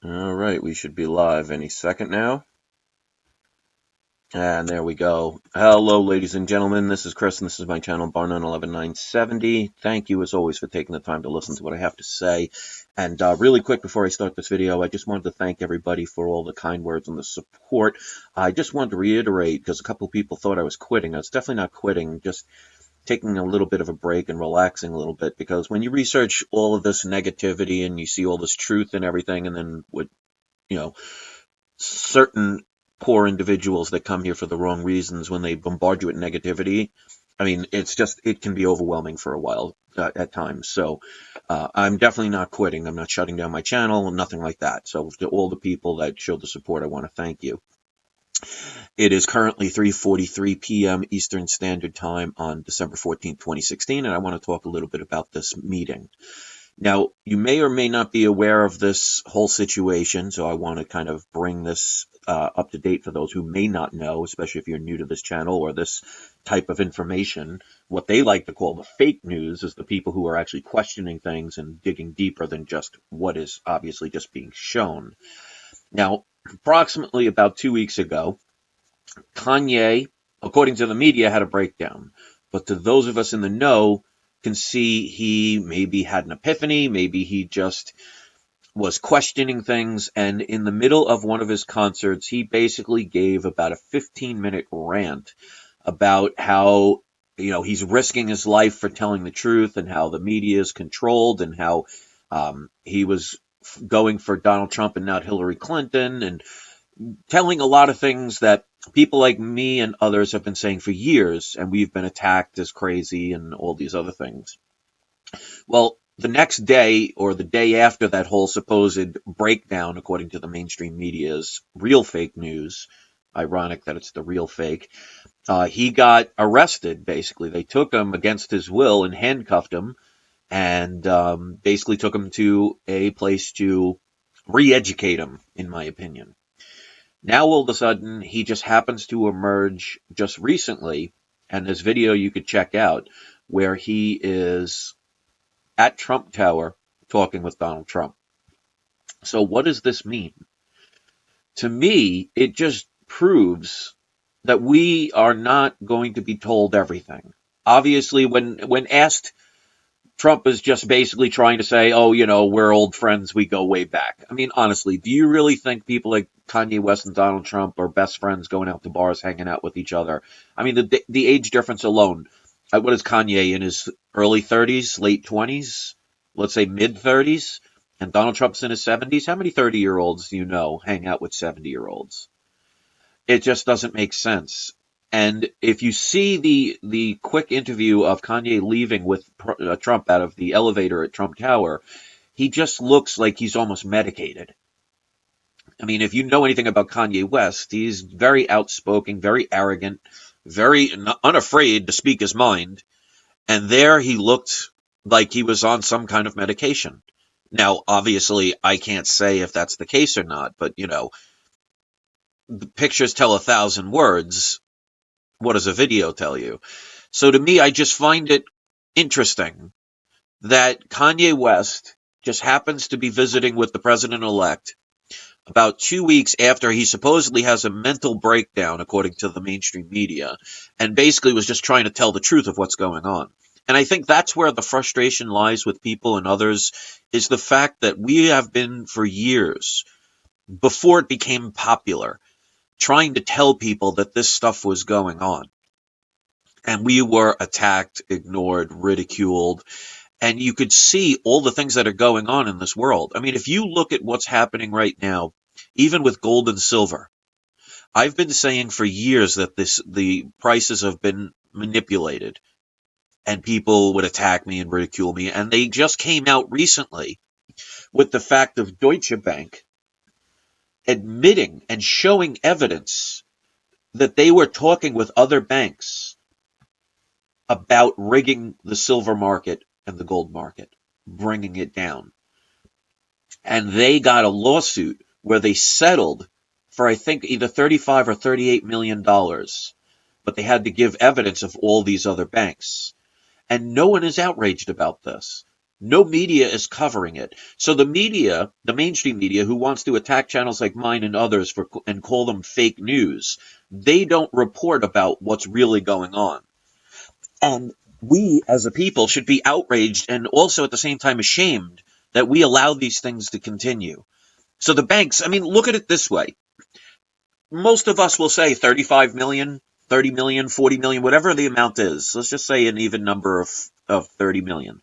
All right, we should be live any second now. And there we go. Hello, ladies and gentlemen. This is Chris, and this is my channel, Bar911970. Thank you, as always, for taking the time to listen to what I have to say. And really quick, before I start this video, I just wanted to thank everybody for all the kind words and the support. I just wanted to reiterate, because a couple people thought I was quitting. I was definitely not quitting, just taking a little bit of a break and relaxing a little bit, because when you research all of this negativity and you see all this truth and everything, and then what, you know, certain poor individuals that come here for the wrong reasons, when they bombard you with negativity, I mean, it can be overwhelming for a while at times. So I'm definitely not quitting. I'm not shutting down my channel, nothing like that. So to all the people that showed the support, I want to thank you. It is currently 3:43 p.m. Eastern Standard Time on December 14th, 2016, and I want to talk a little bit about this meeting. Now, you may or may not be aware of this whole situation, so I want to kind of bring this up to date for those who may not know, especially if you're new to this channel or this type of information. What they like to call the fake news is the people who are actually questioning things and digging deeper than just what is obviously just being shown. Now, approximately about 2 weeks ago, Kanye, according to the media, had a breakdown. But to those of us in the know, can see he maybe had an epiphany, maybe he just was questioning things, and in the middle of one of his concerts, he basically gave about a 15-minute rant about how, he's risking his life for telling the truth, and how the media is controlled, and how he was going for Donald Trump and not Hillary Clinton, and telling a lot of things that people like me and others have been saying for years, and we've been attacked as crazy and all these other things. Well, the next day or the day after that whole supposed breakdown, according to the mainstream media's real fake news, ironic that it's the real fake, he got arrested, basically. They took him against his will and handcuffed him, and basically took him to a place to re-educate him, in my opinion. Now, all of a sudden, he just happens to emerge just recently, and this video you could check out, where he is at Trump Tower talking with Donald Trump. So what does this mean? To me, it just proves that we are not going to be told everything. Obviously, when asked, Trump is just basically trying to say, oh, we're old friends, we go way back. I mean, honestly, do you really think people like Kanye West and Donald Trump are best friends, going out to bars, hanging out with each other? I mean, the age difference alone. What is Kanye, in his early 30s, late 20s, let's say mid 30s, and Donald Trump's in his 70s? How many 30-year-olds do you know hang out with 70-year-olds? It just doesn't make sense. And if you see the quick interview of Kanye leaving with Trump out of the elevator at Trump Tower, he just looks like he's almost medicated. I mean, if you know anything about Kanye West, he's very outspoken, very arrogant, very unafraid to speak his mind. And there he looked like he was on some kind of medication. Now, obviously, I can't say if that's the case or not, but, the pictures tell 1,000 words. What does a video tell you? So to me, I just find it interesting that Kanye West just happens to be visiting with the president-elect about 2 weeks after he supposedly has a mental breakdown, according to the mainstream media, and basically was just trying to tell the truth of what's going on. And I think that's where the frustration lies with people and others, is the fact that we have been for years, before it became popular, trying to tell people that this stuff was going on. And we were attacked, ignored, ridiculed, and you could see all the things that are going on in this world. I mean, if you look at what's happening right now, even with gold and silver, I've been saying for years that the prices have been manipulated, and people would attack me and ridicule me, and they just came out recently with the fact of Deutsche Bank admitting and showing evidence that they were talking with other banks about rigging the silver market and the gold market, bringing it down. And they got a lawsuit where they settled for, I think, either $35 or $38 million. But they had to give evidence of all these other banks. And no one is outraged about this. No media is covering it. So the media, the mainstream media, who wants to attack channels like mine and others and call them fake news, they don't report about what's really going on. And we, as a people, should be outraged and also at the same time ashamed that we allow these things to continue. So the banks, I mean, look at it this way. Most of us will say 35 million, 30 million, 40 million, whatever the amount is. Let's just say an even number of 30 million.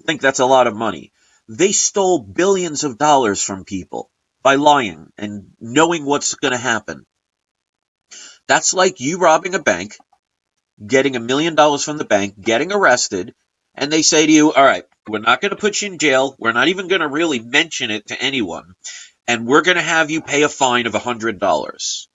I think that's a lot of money. They stole billions of dollars from people by lying and knowing what's going to happen. That's like you robbing a bank, getting $1 million from the bank, getting arrested, and they say to you, all right, we're not going to put you in jail. We're not even going to really mention it to anyone. And we're going to have you pay a fine of $100.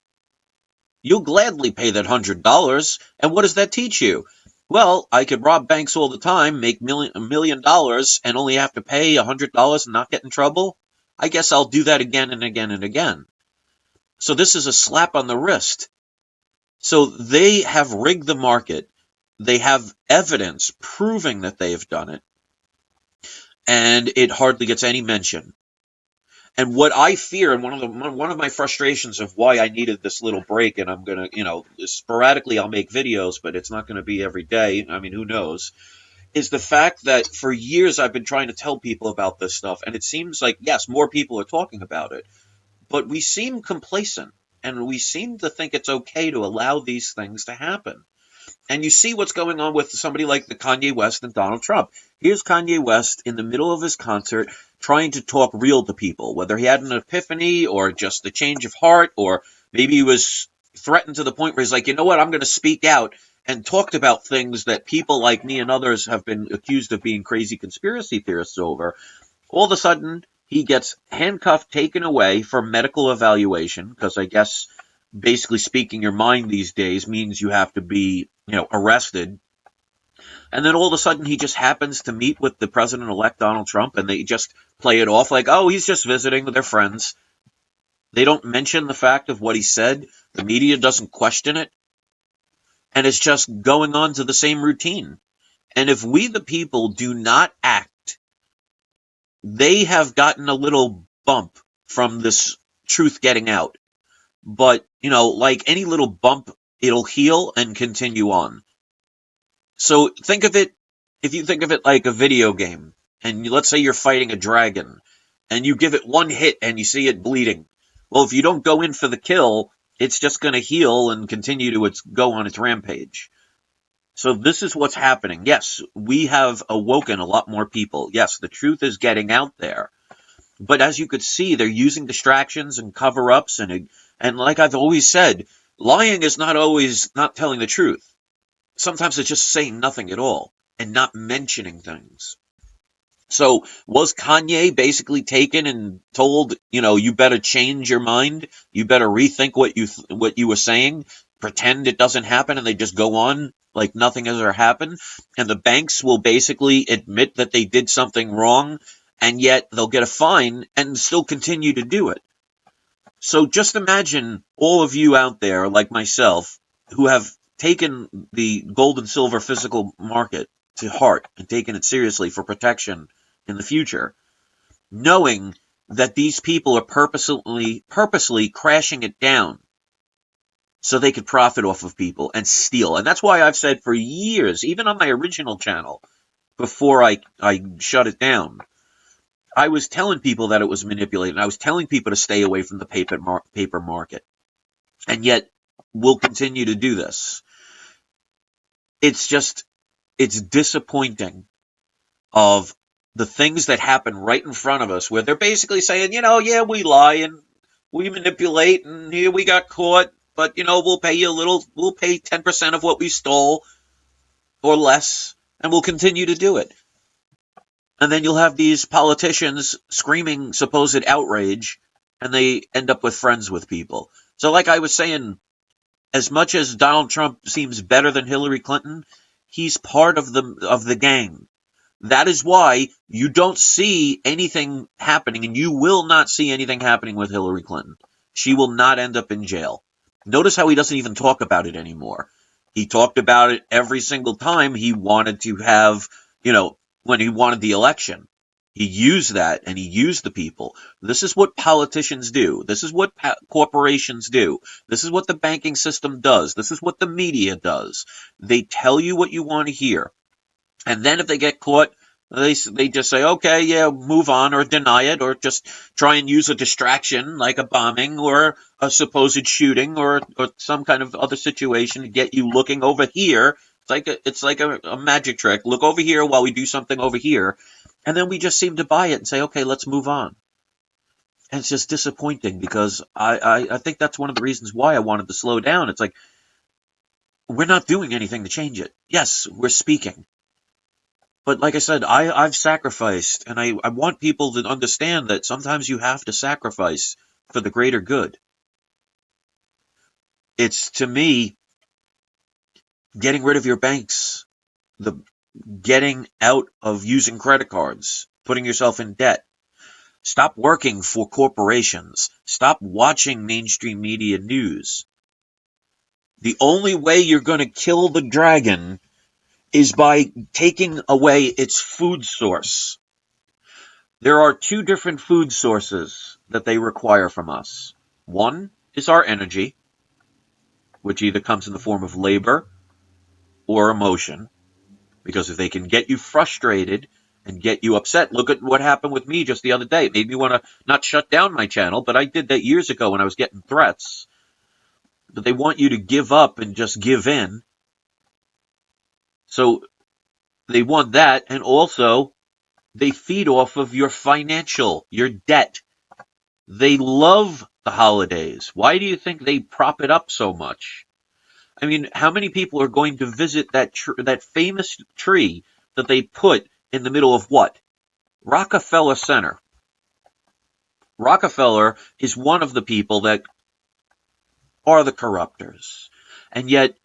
You'll gladly pay that $100. And what does that teach you? Well, I could rob banks all the time, make $1 million, and only have to pay $100 and not get in trouble. I guess I'll do that again and again and again. So this is a slap on the wrist. So they have rigged the market. They have evidence proving that they've done it, and it hardly gets any mention. And what I fear, and one of my frustrations of why I needed this little break, and I'm gonna, sporadically I'll make videos, but it's not gonna be every day. I mean, who knows? Is the fact that for years I've been trying to tell people about this stuff, and it seems like, yes, more people are talking about it, but we seem complacent, and we seem to think it's okay to allow these things to happen. And you see what's going on with somebody like the Kanye West and Donald Trump. Here's Kanye West in the middle of his concert trying to talk real to people, whether he had an epiphany or just a change of heart, or maybe he was threatened to the point where he's like, you know what, I'm going to speak out, and talked about things that people like me and others have been accused of being crazy conspiracy theorists over. All of a sudden, he gets handcuffed, taken away for medical evaluation, because I guess basically speaking your mind these days means you have to be, arrested. And then all of a sudden he just happens to meet with the president-elect Donald Trump, and they just play it off like, oh, he's just visiting with their friends. They don't mention the fact of what he said. The media doesn't question it. And it's just going on to the same routine. And if we, the people, do not act, they have gotten a little bump from this truth getting out. But, like any little bump, it'll heal and continue on. So think of it, if you think of it like a video game, and let's say you're fighting a dragon, and you give it one hit and you see it bleeding. Well, if you don't go in for the kill, it's just going to heal and continue to go on its rampage. So this is what's happening. Yes, we have awoken a lot more people. Yes, the truth is getting out there. But as you could see, they're using distractions and cover-ups, and like I've always said, lying is not always not telling the truth. Sometimes it's just saying nothing at all and not mentioning things. So was Kanye basically taken and told, you better change your mind, you better rethink what you were saying, pretend it doesn't happen, and they just go on like nothing has ever happened, and the banks will basically admit that they did something wrong, and yet they'll get a fine and still continue to do it. So just imagine all of you out there, like myself, who have taken the gold and silver physical market to heart and taken it seriously for protection in the future, knowing that these people are purposely crashing it down so they could profit off of people and steal. And that's why I've said for years, even on my original channel, before I shut it down, I was telling people that it was manipulated. I was telling people to stay away from the paper market. And yet, we'll continue to do this. It's disappointing of the things that happen right in front of us, where they're basically saying, yeah, we lie and we manipulate, and here we got caught, but, we'll pay you we'll pay 10% of what we stole or less, and we'll continue to do it. And then you'll have these politicians screaming supposed outrage, and they end up with friends with people. So like I was saying, as much as Donald Trump seems better than Hillary Clinton, he's part of the gang. That is why you don't see anything happening, and you will not see anything happening with Hillary Clinton. She will not end up in jail. Notice how he doesn't even talk about it anymore. He talked about it every single time he wanted to have, when he wanted the election. He used that, and he used the people. This is what politicians do. This is what corporations do. This is what the banking system does. This is what the media does. They tell you what you want to hear. And then if they get caught, they just say, okay, yeah, move on, or deny it, or just try and use a distraction like a bombing or a supposed shooting or some kind of other situation to get you looking over here. It's like a magic trick. Look over here while we do something over here. And then we just seem to buy it and say, okay, let's move on. And it's just disappointing because I think that's one of the reasons why I wanted to slow down. It's like, we're not doing anything to change it. Yes, we're speaking. But like I said, I've sacrificed, and I want people to understand that sometimes you have to sacrifice for the greater good. It's, to me, getting rid of your banks, the getting out of using credit cards, putting yourself in debt. Stop working for corporations. Stop watching mainstream media news. The only way you're going to kill the dragon is by taking away its food source. There are two different food sources that they require from us. One is our energy, which either comes in the form of labor or emotion, because if they can get you frustrated and get you upset, look at what happened with me just the other day. It made me want to not shut down my channel, but I did that years ago when I was getting threats. But they want you to give up and just give in. So they want that, and also they feed off of your financial, your debt. They love the holidays. Why do you think they prop it up so much? I mean, how many people are going to visit that famous tree that they put in the middle of what? Rockefeller Center. Rockefeller is one of the people that are the corruptors. And yet,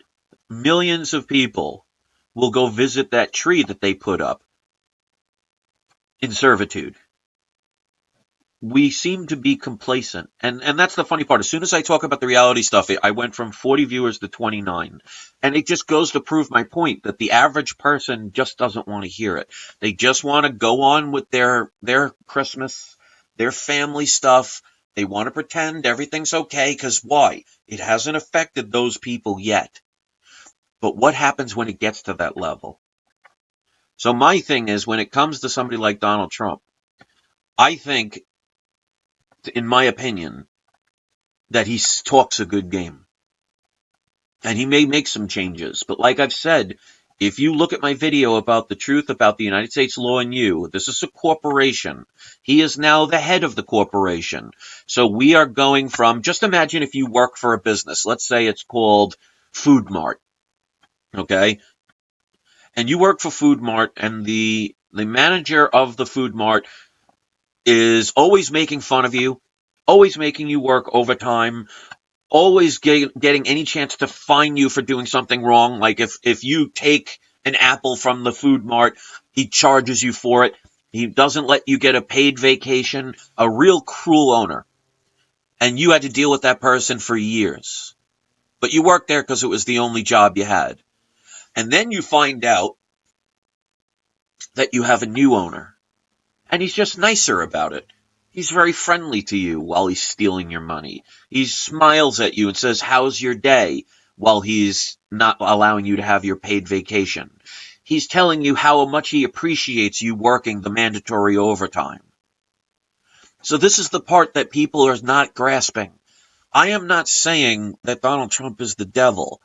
millions of people will go visit that tree that they put up in servitude. We seem to be complacent. And that's the funny part. As soon as I talk about the reality stuff, I went from 40 viewers to 29. And it just goes to prove my point that the average person just doesn't want to hear it. They just want to go on with their Christmas, their family stuff. They want to pretend everything's okay, because why? It hasn't affected those people yet. But what happens when it gets to that level? So my thing is, when it comes to somebody like Donald Trump, I think, in my opinion, that he talks a good game. And he may make some changes. But like I've said, if you look at my video about the truth about the United States law and you, this is a corporation. He is now the head of the corporation. So we are going from, just imagine if you work for a business. Let's say it's called Food Mart. Okay? And you work for Food Mart, and the manager of the Food Mart is always making fun of you, always making you work overtime, always getting any chance to fine you for doing something wrong. Like if you take an apple from the Food Mart, he charges you for it. He doesn't let you get a paid vacation. A real cruel owner. And you had to deal with that person for years. But you worked there because it was the only job you had. And then you find out that you have a new owner. And he's just nicer about it. He's very friendly to you while he's stealing your money. He smiles at you and says, "How's your day?" while he's not allowing you to have your paid vacation. He's telling you how much he appreciates you working the mandatory overtime. So this is the part that people are not grasping. I am not saying that Donald Trump is the devil.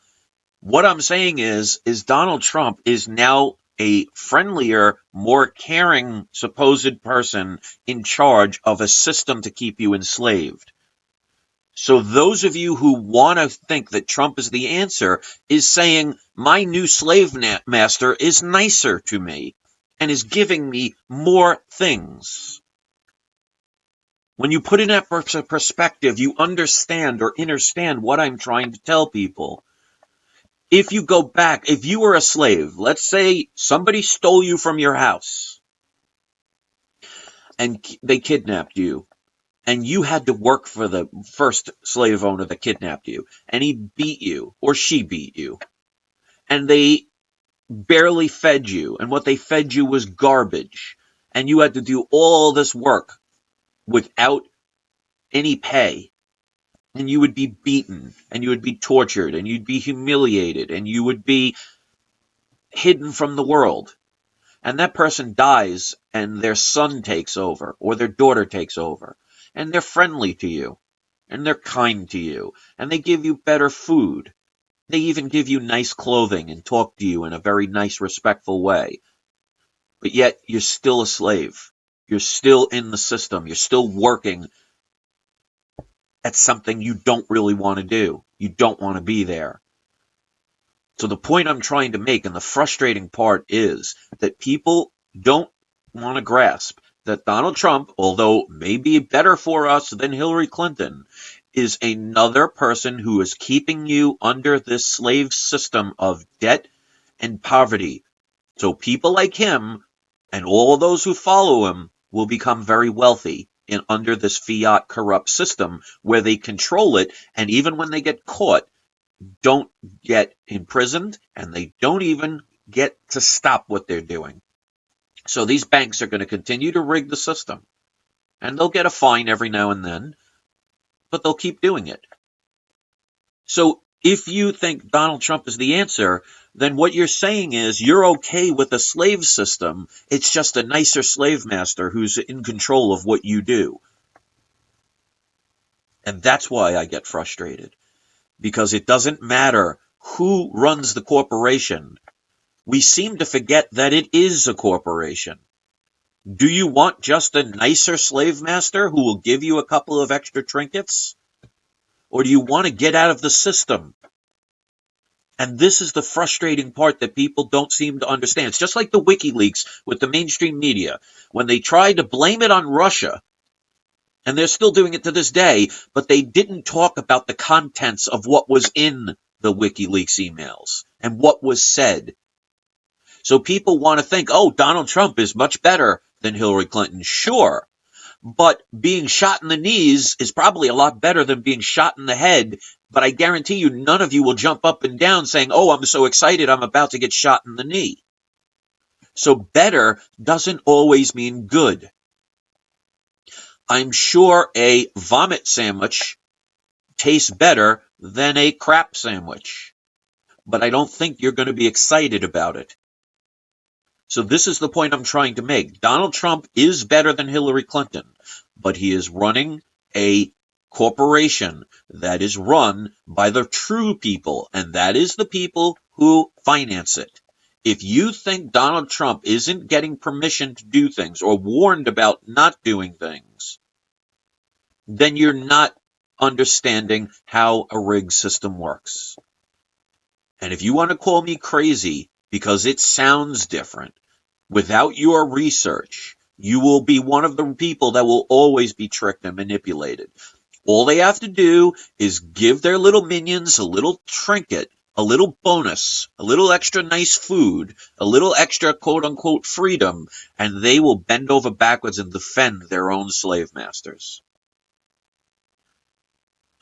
What I'm saying is Donald Trump is now a friendlier, more caring supposed person in charge of a system to keep you enslaved. So those of you who want to think that Trump is the answer is saying, my new slave master is nicer to me and is giving me more things. When you put in that perspective, you understand or understand what I'm trying to tell people. If you go back, if you were a slave, let's say somebody stole you from your house and they kidnapped you, and you had to work for the first slave owner that kidnapped you, and he beat you, or she beat you, and they barely fed you, and what they fed you was garbage, and you had to do all this work without any pay, and you would be beaten, and you would be tortured, and you'd be humiliated, and you would be hidden from the world. And that person dies, and their son takes over, or their daughter takes over, and they're friendly to you, and they're kind to you, and they give you better food. They even give you nice clothing and talk to you in a very nice, respectful way. But yet, you're still a slave. You're still in the system. You're still working at something you don't really want to do. You don't want to be there. So the point I'm trying to make, and the frustrating part, is that people don't want to grasp that Donald Trump, although maybe better for us than Hillary Clinton, is another person who is keeping you under this slave system of debt and poverty. So people like him and all of those who follow him will become very wealthy in under this fiat corrupt system where they control it, and even when they get caught, don't get imprisoned, and they don't even get to stop what they're doing. So these banks are going to continue to rig the system, and they'll get a fine every now and then, but they'll keep doing it. So if you think Donald Trump is the answer, then what you're saying is you're okay with a slave system. It's just a nicer slave master who's in control of what you do. And that's why I get frustrated, because it doesn't matter who runs the corporation. We seem to forget that it is a corporation. Do you want just a nicer slave master who will give you a couple of extra trinkets? Or do you want to get out of the system? And this is the frustrating part that people don't seem to understand. It's just like the WikiLeaks with the mainstream media. When they tried to blame it on Russia, and they're still doing it to this day, but they didn't talk about the contents of what was in the WikiLeaks emails and what was said. So people want to think, oh, Donald Trump is much better than Hillary Clinton. Sure, but being shot in the knees is probably a lot better than being shot in the head. But I guarantee you, none of you will jump up and down saying, oh, I'm so excited I'm about to get shot in the knee. So better doesn't always mean good. I'm sure a vomit sandwich tastes better than a crap sandwich, but I don't think you're going to be excited about it. So this is the point I'm trying to make. Donald Trump is better than Hillary Clinton, but he is running a corporation that is run by the true people, and that is the people who finance it. If you think Donald Trump isn't getting permission to do things or warned about not doing things, then you're not understanding how a rigged system works. And if you want to call me crazy because it sounds different, without your research, you will be one of the people that will always be tricked and manipulated. All they have to do is give their little minions a little trinket, a little bonus, a little extra nice food, a little extra quote-unquote freedom, and they will bend over backwards and defend their own slave masters.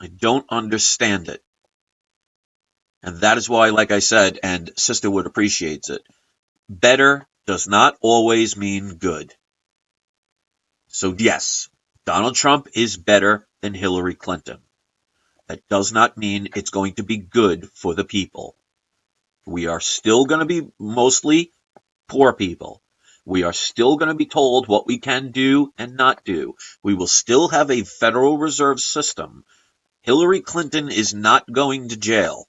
I don't understand it. And that is why, like I said, and Sisterwood appreciates it, better does not always mean good. So yes, Donald Trump is better than Hillary Clinton. That does not mean it's going to be good for the people. We are still going to be mostly poor people. We are still going to be told what we can do and not do. We will still have a Federal Reserve System. Hillary Clinton is not going to jail.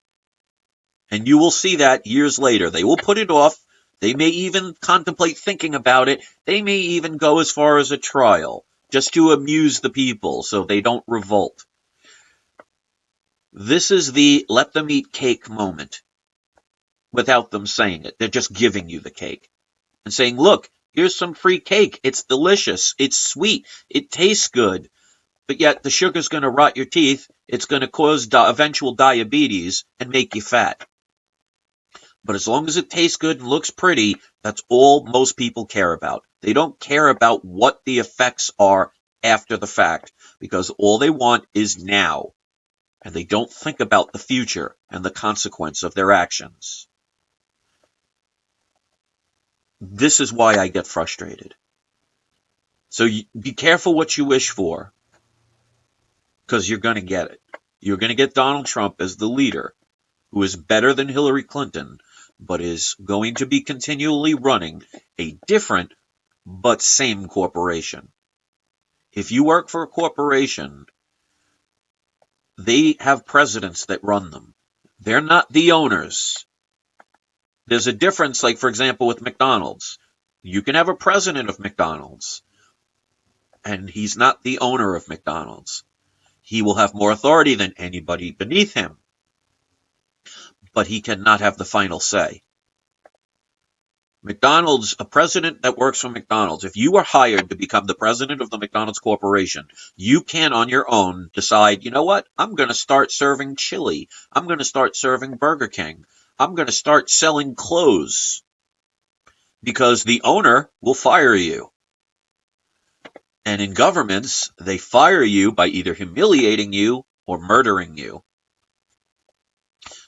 And you will see that years later. They will put it off. They may even contemplate thinking about it. They may even go as far as a trial, just to amuse the people so they don't revolt. This is the let them eat cake moment without them saying it. They're just giving you the cake and saying, look, here's some free cake. It's delicious. It's sweet. It tastes good. But yet the sugar's going to rot your teeth. It's going to cause eventual diabetes and make you fat. But as long as it tastes good and looks pretty, that's all most people care about. They don't care about what the effects are after the fact, because all they want is now. And they don't think about the future and the consequence of their actions. This is why I get frustrated. So be careful what you wish for, because you're going to get it. You're going to get Donald Trump as the leader who is better than Hillary Clinton, but is going to be continually running a different but same corporation. If you work for a corporation, they have presidents that run them. They're not the owners. There's a difference, like, for example, with McDonald's. You can have a president of McDonald's, and he's not the owner of McDonald's. He will have more authority than anybody beneath him, but he cannot have the final say. McDonald's, a president that works for McDonald's, if you are hired to become the president of the McDonald's Corporation, you can on your own decide, you know what, I'm going to start serving chili. I'm going to start serving Burger King. I'm going to start selling clothes, because the owner will fire you. And in governments, they fire you by either humiliating you or murdering you.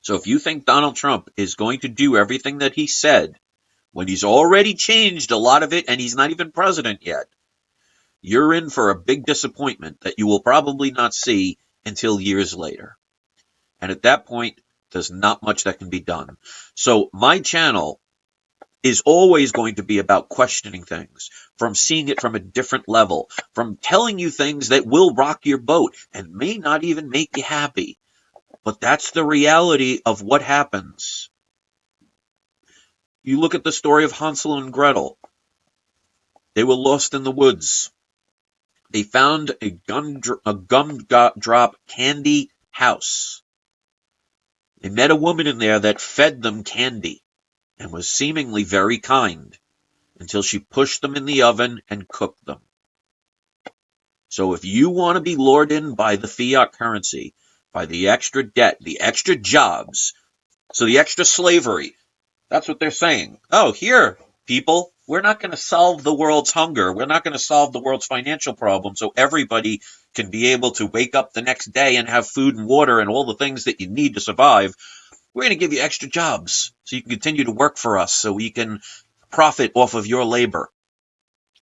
So if you think Donald Trump is going to do everything that he said, when he's already changed a lot of it and he's not even president yet, you're in for a big disappointment that you will probably not see until years later. And at that point, there's not much that can be done. So my channel is always going to be about questioning things, from seeing it from a different level, from telling you things that will rock your boat and may not even make you happy. But that's the reality of what happens. You look at the story of Hansel and Gretel. They were lost in the woods. They found a gumdrop candy house. They met a woman in there that fed them candy and was seemingly very kind, until she pushed them in the oven and cooked them. So if you want to be lured in by the fiat currency, by the extra debt, the extra jobs, so the extra slavery, that's what they're saying. Oh, here, people, we're not going to solve the world's hunger. We're not going to solve the world's financial problem so everybody can be able to wake up the next day and have food and water and all the things that you need to survive. We're going to give you extra jobs so you can continue to work for us, so we can profit off of your labor.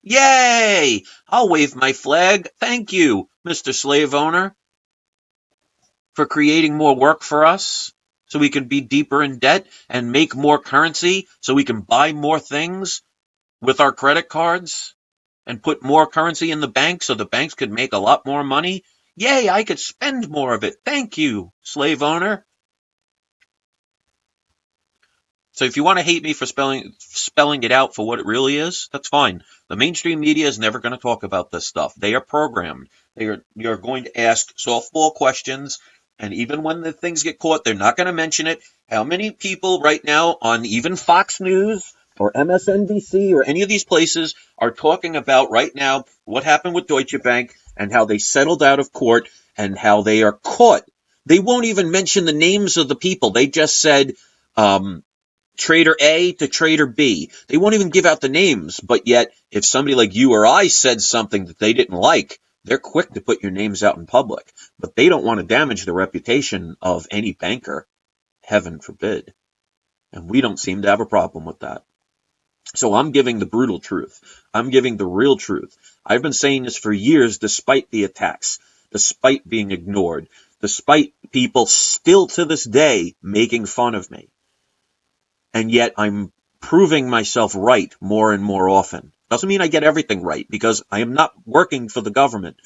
Yay! I'll wave my flag. Thank you, Mr. Slave Owner, for creating more work for us, so we can be deeper in debt and make more currency, so we can buy more things with our credit cards and put more currency in the bank so the banks could make a lot more money. Yay, I could spend more of it. Thank you, Slave Owner. So if you want to hate me for spelling it out for what it really is, that's fine. The mainstream media is never going to talk about this stuff. They are programmed. You're going to ask softball questions, and even when the things get caught, they're not going to mention it. How many people right now on even Fox News or MSNBC or any of these places are talking about right now what happened with Deutsche Bank and how they settled out of court and how they are caught? They won't even mention the names of the people. They just said, Trader A to Trader B. They won't even give out the names, but yet if somebody like you or I said something that they didn't like, they're quick to put your names out in public. But they don't want to damage the reputation of any banker, heaven forbid. And we don't seem to have a problem with that. So I'm giving the brutal truth. I'm giving the real truth. I've been saying this for years, despite the attacks, despite being ignored, despite people still to this day making fun of me. And yet I'm proving myself right more and more often. Doesn't mean I get everything right, because I am not working for the government.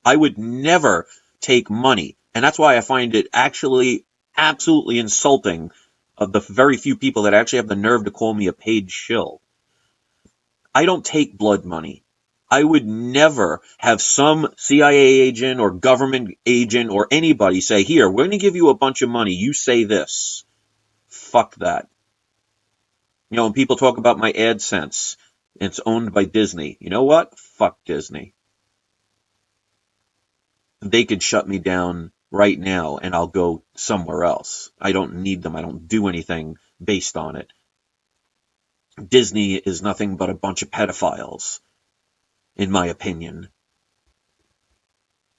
I would never take money. And that's why I find it actually absolutely insulting of the very few people that actually have the nerve to call me a paid shill. I don't take blood money. I would never have some CIA agent or government agent or anybody say, here, we're going to give you a bunch of money. You say this. Fuck that. You know, when people talk about my AdSense, it's owned by Disney. You know what? Fuck Disney. They could shut me down right now and I'll go somewhere else. I don't need them. I don't do anything based on it. Disney is nothing but a bunch of pedophiles, in my opinion.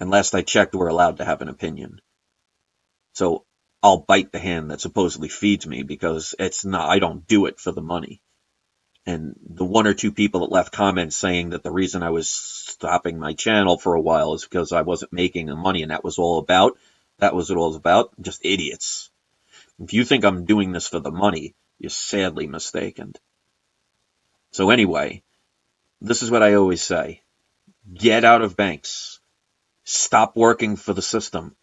And last I checked, we're allowed to have an opinion. So I'll bite the hand that supposedly feeds me, because it's not, I don't do it for the money. And the one or two people that left comments saying that the reason I was stopping my channel for a while is because I wasn't making the money, and that was all about. That was what it was about. Just idiots. If you think I'm doing this for the money, you're sadly mistaken. So anyway, this is what I always say. Get out of banks. Stop working for the system.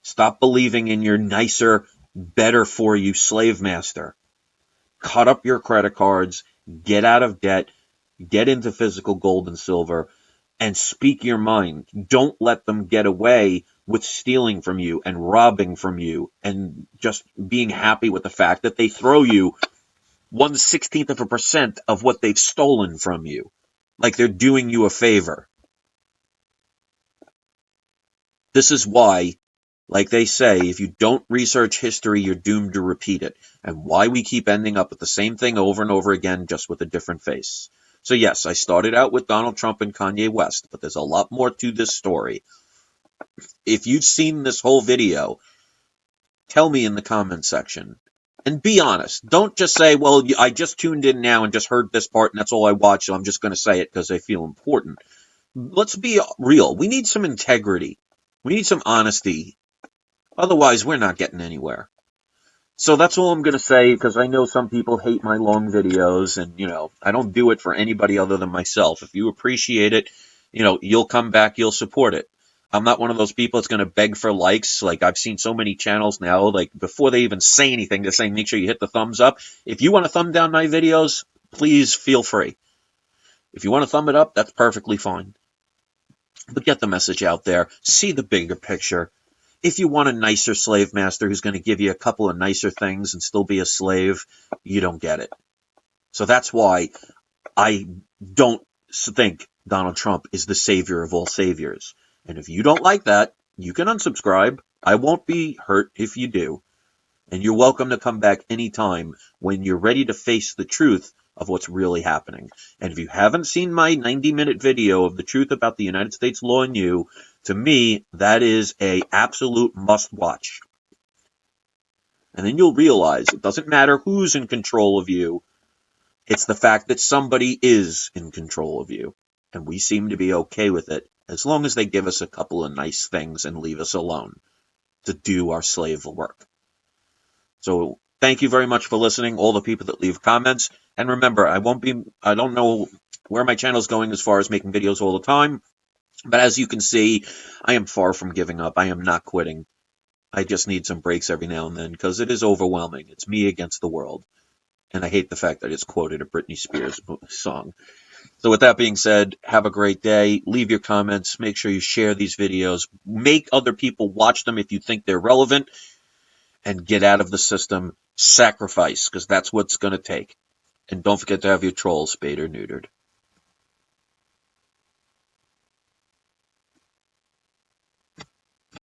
Stop believing in your nicer, better for you slave master. Cut up your credit cards, get out of debt, get into physical gold and silver, and speak your mind. Don't let them get away with stealing from you and robbing from you and just being happy with the fact that they throw you 1/16% of what they've stolen from you. Like they're doing you a favor. This is why, like they say, if you don't research history, you're doomed to repeat it. And why we keep ending up with the same thing over and over again, just with a different face. So yes, I started out with Donald Trump and Kanye West, but there's a lot more to this story. If you've seen this whole video, tell me in the comments section. And be honest. Don't just say, well, I just tuned in now and just heard this part and that's all I watched, so I'm just going to say it because I feel important. Let's be real. We need some integrity. We need some honesty. Otherwise, we're not getting anywhere. So that's all I'm going to say, because I know some people hate my long videos, and, I don't do it for anybody other than myself. If you appreciate it, you'll come back, you'll support it. I'm not one of those people that's going to beg for likes. Like, I've seen so many channels now, like, before they even say anything, they're saying, make sure you hit the thumbs up. If you want to thumb down my videos, please feel free. If you want to thumb it up, that's perfectly fine. But get the message out there. See the bigger picture. If you want a nicer slave master who's going to give you a couple of nicer things and still be a slave, you don't get it. So that's why I don't think Donald Trump is the savior of all saviors. And if you don't like that, you can unsubscribe. I won't be hurt if you do. And you're welcome to come back anytime when you're ready to face the truth of what's really happening. And if you haven't seen my 90-minute video of the truth about the United States law and you, to me, that is a absolute must-watch. And then you'll realize it doesn't matter who's in control of you. It's the fact that somebody is in control of you. And we seem to be okay with it, as long as they give us a couple of nice things and leave us alone to do our slave work. So thank you very much for listening, all the people that leave comments. And remember, I don't know where my channel is going as far as making videos all the time. But as you can see, I am far from giving up. I am not quitting. I just need some breaks every now and then because it is overwhelming. It's me against the world. And I hate the fact that I just quoted a Britney Spears song. So with that being said, have a great day. Leave your comments. Make sure you share these videos. Make other people watch them if you think they're relevant. And get out of the system. Sacrifice, because that's what's going to take. And don't forget to have your trolls spayed or neutered.